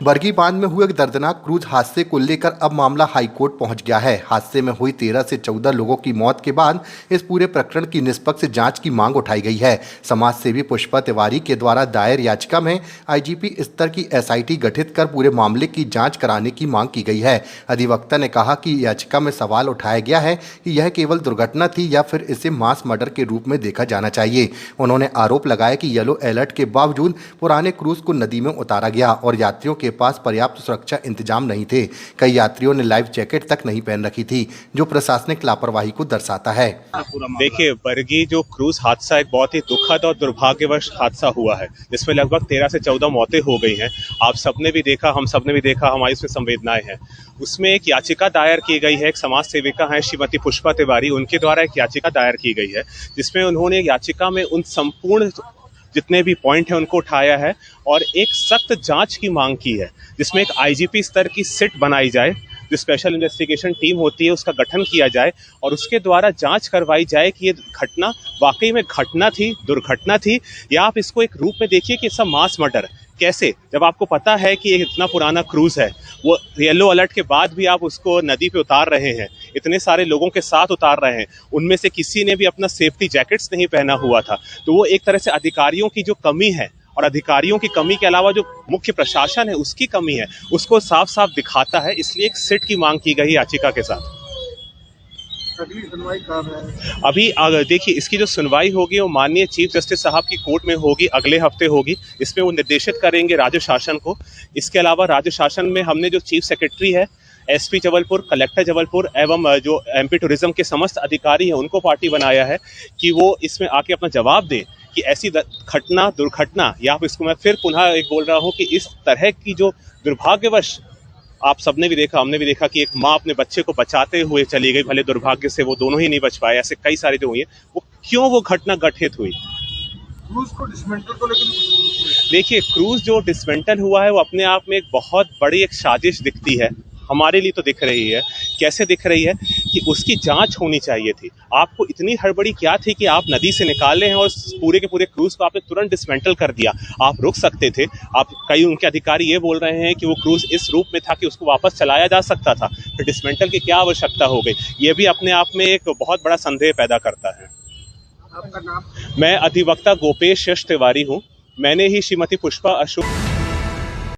बरगी बांध में हुए एक दर्दनाक क्रूज हादसे को लेकर अब मामला हाईकोर्ट पहुंच गया है। हादसे में हुई 13 से 14 लोगों की मौत के बाद इस पूरे प्रकरण की निष्पक्ष जांच की मांग उठाई गई है। समाज सेवी पुष्पा तिवारी के द्वारा दायर याचिका में आईजीपी स्तर की एसआईटी गठित कर पूरे मामले की जांच कराने की मांग की गई है। अधिवक्ता ने कहा कि याचिका में सवाल उठाया गया है कि यह केवल दुर्घटना थी या फिर इसे मास मर्डर के रूप में देखा जाना चाहिए। उन्होंने आरोप लगाया कि येलो अलर्ट के बावजूद पुराने क्रूज को नदी में उतारा गया और यात्रियों के पास पर्याप्त सुरक्षा इंतजाम नहीं थे। कई यात्रियों ने लाइफ जैकेट तक नहीं पहन रखी थी, जो प्रशासनिक लापरवाही को दर्शाता है। देखिए, बरगी जो क्रूज हादसा एक बहुत ही दुखद और दुर्भाग्यवश हादसा हुआ है, जिसमें लगभग 13 से 14 मौतें हो गई हैं। आप सबने भी देखा, हम सबने भी देखा, हमारी इसमें संवेदनाएं हैं। उसमें एक याचिका दायर की गई है, एक समाज सेविका है श्रीमती पुष्पा तिवारी, उनके द्वारा एक याचिका दायर की गई है, जिसमें उन्होंने याचिका में उन संपूर्ण जितने भी पॉइंट हैं उनको उठाया है और एक सख्त जांच की मांग की है, जिसमें एक आईजीपी स्तर की सिट बनाई जाए, जो स्पेशल इन्वेस्टिगेशन टीम होती है उसका गठन किया जाए और उसके द्वारा जांच करवाई जाए कि ये घटना वाकई में घटना थी, दुर्घटना थी, या आप इसको एक रूप में देखिए कि सब मास मर्डर। कैसे, जब आपको पता है कि ये इतना पुराना क्रूज है, वो येलो अलर्ट के बाद भी आप उसको नदी पे उतार रहे हैं, इतने सारे लोगों के साथ उतार रहे हैं, उनमें से किसी ने भी अपना सेफ्टी जैकेट्स नहीं पहना हुआ था, तो वो एक तरह से अधिकारियों की जो कमी है और अधिकारियों की कमी के अलावा जो मुख्य प्रशासन है उसकी कमी है, उसको साफ साफ दिखाता है। इसलिए एक सिट की मांग की गई याचिका के साथ। अगली सुनवाई कब है? अभी देखिए, इसकी जो सुनवाई होगी वो माननीय चीफ जस्टिस साहब की कोर्ट में होगी, अगले हफ्ते होगी। इसमें वो निर्देशित करेंगे राज्य शासन को। इसके अलावा राज्य शासन में हमने जो चीफ सेक्रेटरी है, एसपी जबलपुर, कलेक्टर जबलपुर एवं जो एमपी टूरिज्म के समस्त अधिकारी हैं उनको पार्टी बनाया है कि वो इसमें आके अपना जवाब दें कि ऐसी घटना, दुर्घटना, या इसको मैं फिर पुनः एक बोल रहा हूँ कि इस तरह की जो दुर्भाग्यवश, आप सबने भी देखा, हमने भी देखा कि एक माँ अपने बच्चे को बचाते हुए चली गई, भले दुर्भाग्य से वो दोनों ही नहीं बच पाए, ऐसे कई सारे जो हुई है, वो क्यों वो घटना घटित हुई। क्रूज को डिसमेंटल को लेकर देखिए, क्रूज जो डिसमेंटल हुआ है वो अपने आप में एक बहुत बड़ी एक साजिश दिखती है, हमारे लिए तो दिख रही है। कैसे दिख रही है कि उसकी जांच होनी चाहिए थी। आपको इतनी हड़बड़ी क्या थी कि आप नदी से निकाले हैं और पूरे के पूरे क्रूज को आपने तुरंत डिसमेंटल कर दिया। आप रुक सकते थे। आप कई उनके अधिकारी ये बोल रहे हैं कि वो क्रूज इस रूप में था कि उसको वापस चलाया जा सकता था, फिर डिसमेंटल की क्या आवश्यकता हो गई। ये भी अपने आप में एक बहुत बड़ा संदेह पैदा करता है। आपका नाम? मैं अधिवक्ता गोपेश यश तिवारी हूँ। मैंने ही श्रीमती पुष्पा अशोक